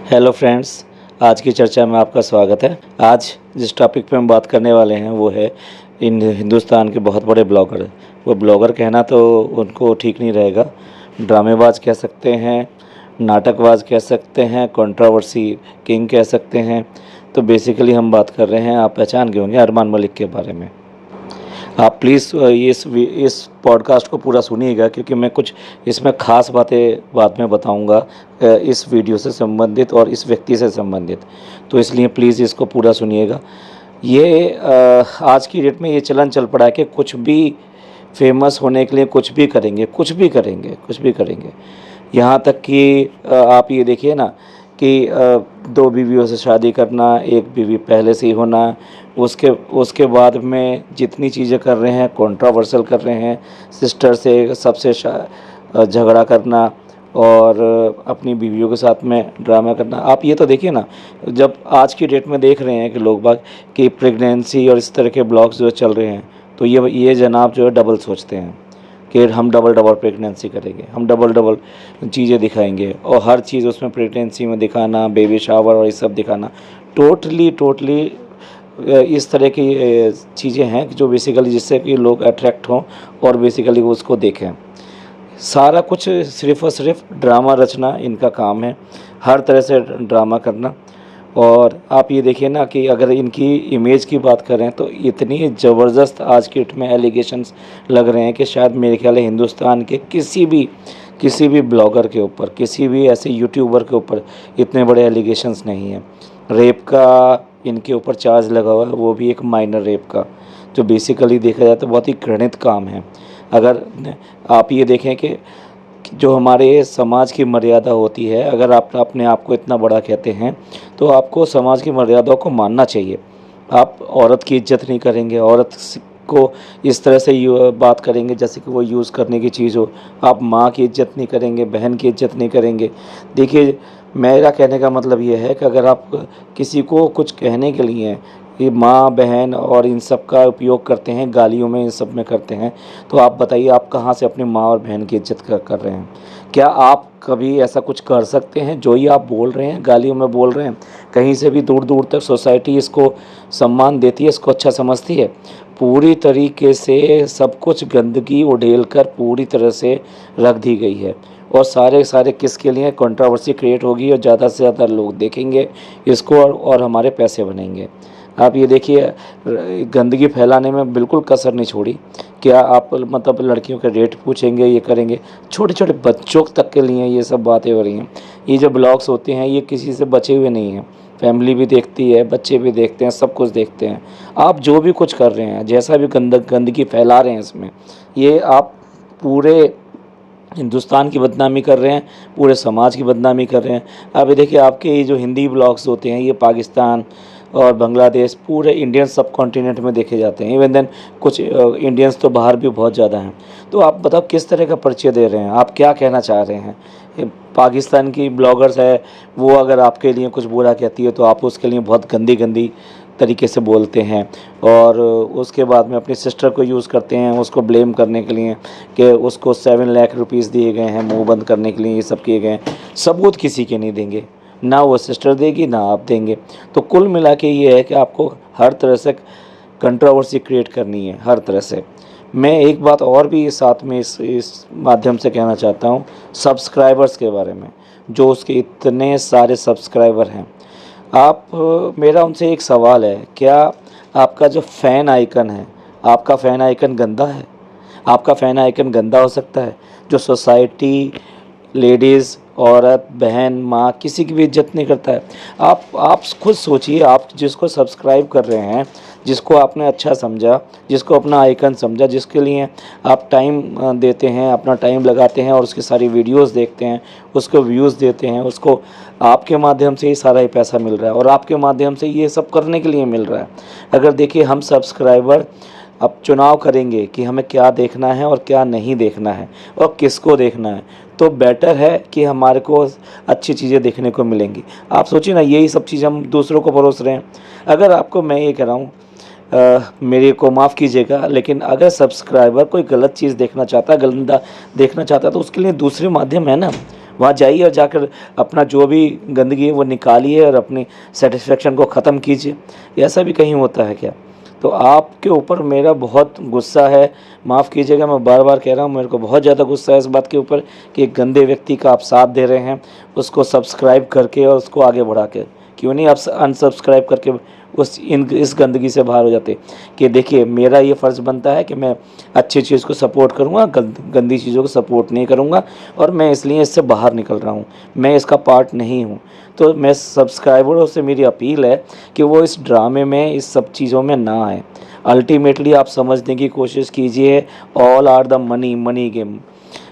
Hello friends, आज की चर्चा में आपका स्वागत है। आज जिस टॉपिक पे हम बात करने वाले हैं वो है हिंदुस्तान के बहुत बड़े ब्लॉगर। वो ब्लॉगर कहना तो उनको ठीक नहीं रहेगा, ड्रामेबाज कह सकते हैं, नाटकबाज कह सकते हैं, कंट्रोवर्सी किंग कह सकते हैं। तो बेसिकली हम बात कर रहे हैं, आप पहचान गए होंगे, अरमान मलिक के बारे में। आप प्लीज़ इस पॉडकास्ट को पूरा सुनिएगा, क्योंकि मैं कुछ इसमें ख़ास बातें बाद में बताऊंगा इस वीडियो से संबंधित और इस व्यक्ति से संबंधित। तो इसलिए प्लीज़ इसको पूरा सुनिएगा। ये आज की डेट में ये चलन चल पड़ा है कि कुछ भी फेमस होने के लिए कुछ भी करेंगे, कुछ भी करेंगे, कुछ भी करेंगे। यहाँ तक कि आप ये देखिए ना कि 2 बीवियों से शादी करना, 1 बीवी पहले से ही होना, उसके बाद में जितनी चीज़ें कर रहे हैं, कंट्रोवर्शियल कर रहे हैं, सिस्टर से सबसे झगड़ा करना और अपनी बीवियों के साथ में ड्रामा करना। आप ये तो देखिए ना, जब आज की डेट में देख रहे हैं कि लोग बाग कि प्रेगनेंसी और इस तरह के ब्लॉग्स जो चल रहे हैं, तो ये जनाब जो है डबल सोचते हैं कि हम डबल प्रेगनेंसी करेंगे, हम डबल चीज़ें दिखाएंगे और हर चीज़ उसमें प्रेगनेंसी में दिखाना, बेबी शावर और ये सब दिखाना। टोटली इस तरह की चीज़ें हैं जो बेसिकली जिससे कि लोग अट्रैक्ट हों और बेसिकली वो उसको देखें। सारा कुछ सिर्फ़ और सिर्फ ड्रामा रचना इनका काम है, हर तरह से ड्रामा करना। और आप ये देखिए ना कि अगर इनकी इमेज की बात करें तो इतनी ज़बरदस्त आज की डेट में एलिगेशंस लग रहे हैं कि शायद मेरे ख्याल है हिंदुस्तान के किसी भी ब्लॉगर के ऊपर, किसी भी ऐसे यूट्यूबर के ऊपर इतने बड़े एलिगेशंस नहीं हैं। रेप का इनके ऊपर चार्ज लगा हुआ है, वो भी एक माइनर रेप का, जो बेसिकली देखा जाए तो बहुत ही घृणित काम है। अगर आप ये देखें कि जो हमारे समाज की मर्यादा होती है, अगर आप अपने आप को इतना बड़ा कहते हैं तो आपको समाज की मर्यादाओं को मानना चाहिए। आप औरत की इज्जत नहीं करेंगे, औरत को इस तरह से बात करेंगे जैसे कि वो यूज़ करने की चीज़ हो। आप माँ की इज्जत नहीं करेंगे, बहन की इज्जत नहीं करेंगे। देखिए, मेरा कहने का मतलब ये है कि अगर आप किसी को कुछ कहने के लिए ये माँ बहन और इन सब का उपयोग करते हैं, गालियों में इन सब में करते हैं, तो आप बताइए आप कहाँ से अपनी माँ और बहन की इज्जत कर रहे हैं? क्या आप कभी ऐसा कुछ कर सकते हैं? जो ही आप बोल रहे हैं, गालियों में बोल रहे हैं, कहीं से भी दूर दूर तक सोसाइटी इसको सम्मान देती है, इसको अच्छा समझती है? पूरी तरीके से सब कुछ गंदगी उड़ेल कर पूरी तरह से रख दी गई है। और सारे किसके लिए? कंट्रोवर्सी क्रिएट होगी और ज़्यादा से ज़्यादा लोग देखेंगे इसको और हमारे पैसे बनेंगे। आप ये देखिए, गंदगी फैलाने में बिल्कुल कसर नहीं छोड़ी। क्या आप मतलब लड़कियों के रेट पूछेंगे, ये करेंगे? छोटे छोटे बच्चों तक के लिए ये सब बातें हो रही हैं। ये जो ब्लॉग्स होते हैं ये किसी से बचे हुए नहीं हैं, फैमिली भी देखती है, बच्चे भी देखते हैं, सब कुछ देखते हैं। आप जो भी कुछ कर रहे हैं, जैसा भी गंदगी फैला रहे हैं इसमें, ये आप पूरे हिंदुस्तान की बदनामी कर रहे हैं, पूरे समाज की बदनामी कर रहे हैं। अब ये देखिए, आपके ये जो हिंदी ब्लॉग्स होते हैं ये पाकिस्तान और बांग्लादेश, पूरे इंडियन सब कॉन्टिनेंट में देखे जाते हैं। इवन देन कुछ इंडियंस तो बाहर भी बहुत ज़्यादा हैं। तो आप बताओ किस तरह का परिचय दे रहे हैं, आप क्या कहना चाह रहे हैं? पाकिस्तान की ब्लॉगर्स है, वो अगर आपके लिए कुछ बुरा कहती है तो आप उसके लिए बहुत गंदी तरीके से बोलते हैं और उसके बाद में अपनी सिस्टर को यूज़ करते हैं उसको ब्लेम करने के लिए कि उसको 7 लाख रुपीस दिए गए हैं मुंह बंद करने के लिए, ये सब किए गए हैं। सबूत किसी के नहीं देंगे, ना वो सिस्टर देगी ना आप देंगे। तो कुल मिला के ये है कि आपको हर तरह से कंट्रोवर्सी क्रिएट करनी है, हर तरह से। मैं एक बात और भी साथ में इस माध्यम से कहना चाहता हूँ, सब्सक्राइबर्स के बारे में। जो उसके इतने सारे सब्सक्राइबर हैं, मेरा उनसे एक सवाल है, क्या आपका जो फ़ैन आइकन है, आपका फ़ैन आइकन गंदा है? आपका फ़ैन आइकन गंदा हो सकता है? जो सोसाइटी, लेडीज़, औरत, बहन, माँ, किसी की भी इज्जत नहीं करता है। आप खुद सोचिए, आप जिसको सब्सक्राइब कर रहे हैं, जिसको आपने अच्छा समझा, जिसको अपना आइकन समझा, जिसके लिए आप टाइम देते हैं, अपना टाइम लगाते हैं और उसकी सारी वीडियोस देखते हैं, उसको व्यूज़ देते हैं, उसको आपके माध्यम से ही सारा ही पैसा मिल रहा है और आपके माध्यम से ये सब करने के लिए मिल रहा है। अगर देखिए, हम सब्सक्राइबर अब चुनाव करेंगे कि हमें क्या देखना है और क्या नहीं देखना है और किसको देखना है, तो बेटर है कि हमारे को अच्छी चीज़ें देखने को मिलेंगी। आप सोचिए ना, यही सब चीज़ हम दूसरों को परोस रहे हैं। अगर आपको, मैं ये कह रहा हूँ, मेरे को माफ़ कीजिएगा, लेकिन अगर सब्सक्राइबर कोई गलत चीज़ देखना चाहता है, गंदा देखना चाहता है, तो उसके लिए दूसरे माध्यम है ना। वहाँ जाइए और जाकर अपना जो भी गंदगी है वो निकालिए और अपनी सेटिस्फेक्शन को ख़त्म कीजिए। ऐसा भी कहीं होता है क्या? तो आपके ऊपर मेरा बहुत गुस्सा है, माफ़ कीजिएगा, मैं बार बार कह रहा हूँ, मेरे को बहुत ज़्यादा गुस्सा है इस बात के ऊपर कि एक गंदे व्यक्ति का आप साथ दे रहे हैं, उसको सब्सक्राइब करके और उसको आगे बढ़ा के। क्यों नहीं आप अनसब्सक्राइब करके इस गंदगी से बाहर हो जाते कि देखिए मेरा ये फ़र्ज़ बनता है कि मैं अच्छी चीज़ को सपोर्ट करूँगा, गंदी चीज़ों को सपोर्ट नहीं करूँगा, और मैं इसलिए इससे बाहर निकल रहा हूँ, मैं इसका पार्ट नहीं हूँ। तो मैं सब्सक्राइबरों से मेरी अपील है कि वो इस ड्रामे में, इस सब चीज़ों में ना आएँ। अल्टीमेटली आप समझने की कोशिश कीजिए, all are the money, money game.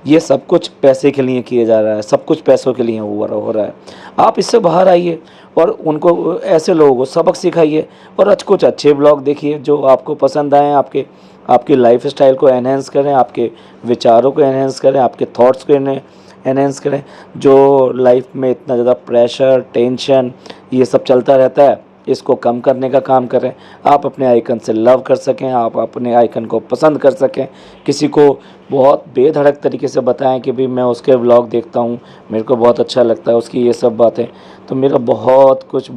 ये सब कुछ पैसे के लिए किया जा रहा है, सब कुछ पैसों के लिए हो रहा है। आप इससे बाहर आइए और उनको, ऐसे लोगों को सबक सिखाइए और कुछ अच्छे ब्लॉग देखिए जो आपको पसंद आएँ, आपकी लाइफ़स्टाइल को एनहांस करें, आपके विचारों को एनहांस करें, आपके थॉट्स को एनहांस करें। जो लाइफ में इतना ज़्यादा प्रेशर, टेंशन ये सब चलता रहता है, इसको कम करने का काम करें। आप अपने आइकन से लव कर सकें, आप अपने आइकन को पसंद कर सकें, किसी को बहुत बेधड़क तरीके से बताएं कि भाई मैं उसके व्लॉग देखता हूँ, मेरे को बहुत अच्छा लगता है उसकी ये सब बातें। तो मेरा बहुत कुछ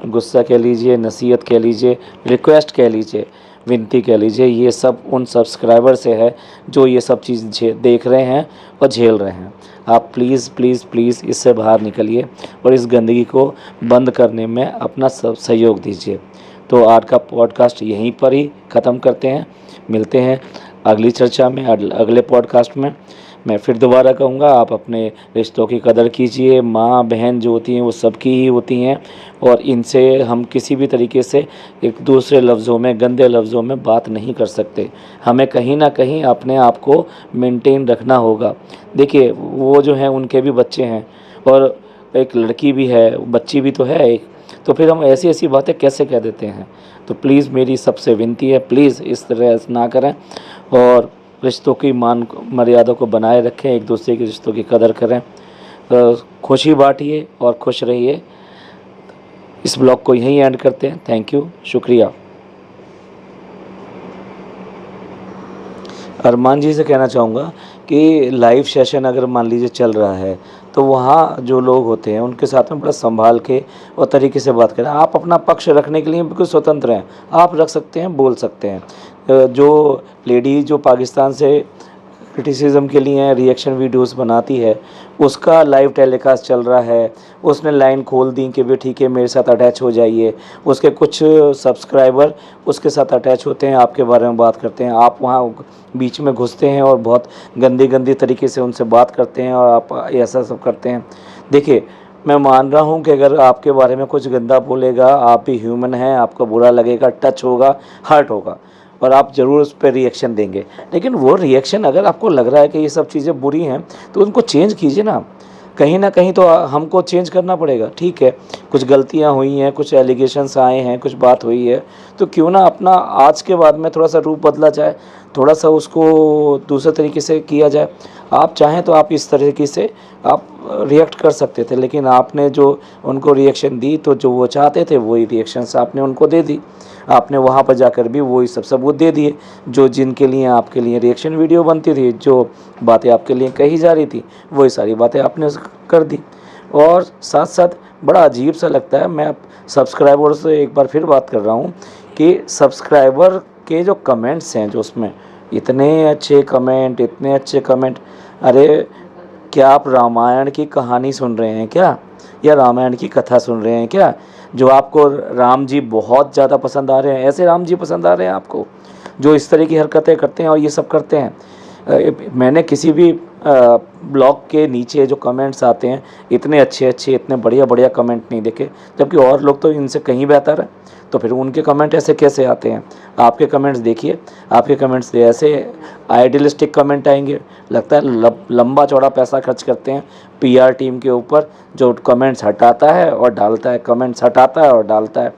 गुस्सा कह लीजिए, नसीहत कह लीजिए, रिक्वेस्ट कह लीजिए, विनती कह लीजिए, ये सब उन सब्सक्राइबर से है जो ये सब चीज़ देख रहे हैं और झेल रहे हैं। आप प्लीज़ प्लीज़ प्लीज़ इससे बाहर निकलिए और इस गंदगी को बंद करने में अपना सहयोग दीजिए। तो आज का पॉडकास्ट यहीं पर ही ख़त्म करते हैं, मिलते हैं अगली चर्चा में, अगले पॉडकास्ट में। मैं फिर दोबारा कहूँगा, आप अपने रिश्तों की कदर कीजिए। माँ बहन जो होती हैं वो सबकी ही होती हैं और इनसे हम किसी भी तरीके से एक दूसरे लफ्ज़ों में, गंदे लफ्ज़ों में बात नहीं कर सकते। हमें कहीं ना कहीं अपने आप को मेंटेन रखना होगा। देखिए वो जो हैं उनके भी बच्चे हैं और एक लड़की भी है, बच्ची भी तो है एक, तो फिर हम ऐसी ऐसी बातें कैसे कह देते हैं? तो प्लीज़ मेरी सबसे विनती है, प्लीज़ इस तरह ना करें और रिश्तों की मान मर्यादा को बनाए रखें, एक दूसरे के रिश्तों की कदर करें। खुशी बांटिए और खुश रहिए। इस ब्लॉग को यहीं एंड करते हैं। थैंक यू, शुक्रिया। अरमान जी से कहना चाहूँगा कि लाइव सेशन अगर मान लीजिए चल रहा है तो वहाँ जो लोग होते हैं उनके साथ में बड़ा संभाल के और तरीके से बात करें। आप अपना पक्ष रखने के लिए बिल्कुल स्वतंत्र हैं, आप रख सकते हैं, बोल सकते हैं। जो लेडी जो पाकिस्तान से क्रिटिसिज्म के लिए रिएक्शन वीडियोस बनाती है, उसका लाइव टेलीकास्ट चल रहा है, उसने लाइन खोल दी कि भाई ठीक है मेरे साथ अटैच हो जाइए। उसके कुछ सब्सक्राइबर उसके साथ अटैच होते हैं, आपके बारे में बात करते हैं, आप वहाँ बीच में घुसते हैं और बहुत गंदी तरीके से उनसे बात करते हैं और आप ऐसा सब करते हैं। देखिए मैं मान रहा हूँ कि अगर आपके बारे में कुछ गंदा बोलेगा, आप भी ह्यूमन हैं, आपको बुरा लगेगा, टच होगा, हर्ट होगा और आप ज़रूर उस पर रिएक्शन देंगे। लेकिन वो रिएक्शन अगर आपको लग रहा है कि ये सब चीज़ें बुरी हैं तो उनको चेंज कीजिए ना। कहीं ना कहीं तो हमको चेंज करना पड़ेगा। ठीक है, कुछ गलतियां हुई हैं, कुछ एलिगेशंस आए हैं, कुछ बात हुई है, तो क्यों ना अपना आज के बाद में थोड़ा सा रूप बदला जाए, थोड़ा सा उसको दूसरे तरीके से किया जाए। आप चाहें तो आप इस तरीके से आप रिएक्ट कर सकते थे, लेकिन आपने जो उनको रिएक्शन दी तो जो वो चाहते थे वही रिएक्शंस आपने उनको दे दी। आपने वहाँ पर जाकर भी वही सब सबूत दे दिए जो जिनके लिए आपके लिए रिएक्शन वीडियो बनती थी, जो बातें आपके लिए कही जा रही थी वही सारी बातें आपने कर दी। और साथ साथ बड़ा अजीब सा लगता है, मैं सब्सक्राइबर से एक बार फिर बात कर रहा हूँ कि सब्सक्राइबर के जो कमेंट्स हैं, जो उसमें इतने अच्छे कमेंट, अरे क्या आप रामायण की कहानी सुन रहे हैं क्या, या रामायण की कथा सुन रहे हैं क्या? जो आपको राम जी बहुत ज़्यादा पसंद आ रहे हैं, ऐसे राम जी पसंद आ रहे हैं आपको जो इस तरह की हरकतें करते हैं और ये सब करते हैं? मैंने किसी भी ब्लॉग के नीचे जो कमेंट्स आते हैं इतने अच्छे इतने बढ़िया कमेंट नहीं देखे, जबकि और लोग तो इनसे कहीं बेहतर है, तो फिर उनके कमेंट ऐसे कैसे आते हैं? आपके कमेंट्स देखिए, आपके कमेंट्स से ऐसे आइडियलिस्टिक कमेंट आएंगे। लगता है लंबा चौड़ा पैसा खर्च करते हैं पीआर टीम के ऊपर, जो कमेंट्स हटाता है और डालता है, कमेंट्स हटाता है और डालता है।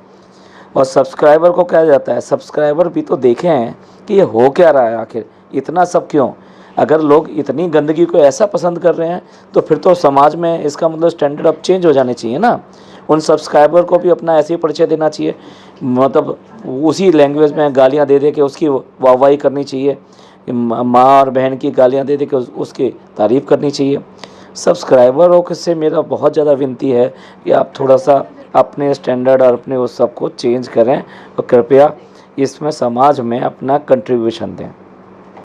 और सब्सक्राइबर को कहा जाता है, सब्सक्राइबर भी तो देखे हैं कि ये हो क्या रहा है आखिर, इतना सब क्यों? अगर लोग इतनी गंदगी को ऐसा पसंद कर रहे हैं तो फिर तो समाज में इसका मतलब स्टैंडर्ड अब चेंज हो जाने चाहिए ना। उन सब्सक्राइबर को भी अपना ऐसे ही परिचय देना चाहिए, मतलब उसी लैंग्वेज में गालियां दे दे के उसकी वाहवाही करनी चाहिए, माँ और बहन की गालियां दे दे के उसकी तारीफ़ करनी चाहिए। सब्सक्राइबरों को से मेरा बहुत ज़्यादा विनती है कि आप थोड़ा सा अपने स्टैंडर्ड और अपने उस सब को चेंज करें और कृपया इसमें समाज में अपना कंट्रीब्यूशन दें।